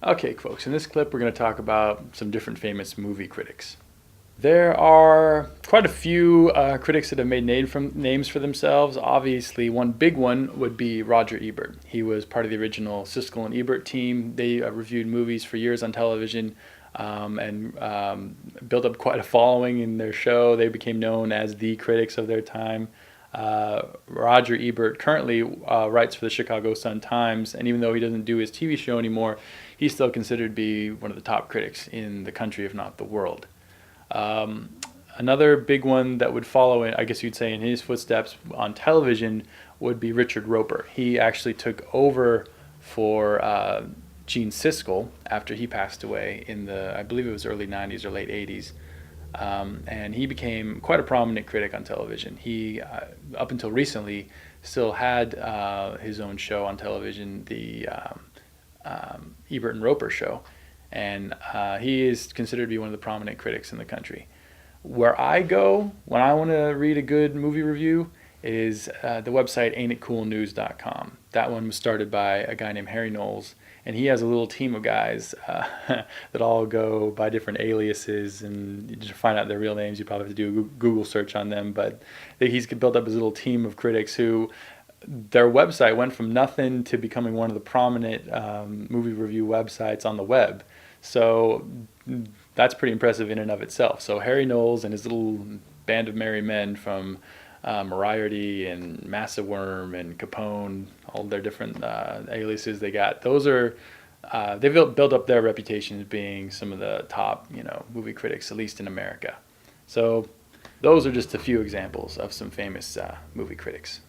Okay, folks, in this clip we're going to talk about some different famous movie critics. There are quite a few critics that have made names for themselves. Obviously, one big one would be Roger Ebert. He was part of the original Siskel and Ebert team. They reviewed movies for years on television and built up quite a following in their show. They became known as the critics of their time. Roger Ebert currently writes for the Chicago Sun-Times, and even though he doesn't do his TV show anymore, he's still considered to be one of the top critics in the country, if not the world. Another big one that would follow, I guess you'd say, in his footsteps on television would be Richard Roeper. He actually took over for Gene Siskel after he passed away in I believe it was early 90s or late 80s. And he became quite a prominent critic on television. He, up until recently, still had his own show on television, the Ebert and Roeper show. And he is considered to be one of the prominent critics in the country. Where I go when I want to read a good movie review is the website ain'titcoolnews.com. That one was started by a guy named Harry Knowles, and he has a little team of guys that all go by different aliases, and to find out their real names you probably have to do a Google search on them, but he's built up his little team of critics who their website went from nothing to becoming one of the prominent movie review websites on the web. So that's pretty impressive in and of itself. So Harry Knowles and his little band of merry men from Moriarty and Massive Worm and Capone, all their different aliases they got. Those are they've built up their reputation as being some of the top, movie critics, at least in America. So those are just a few examples of some famous movie critics.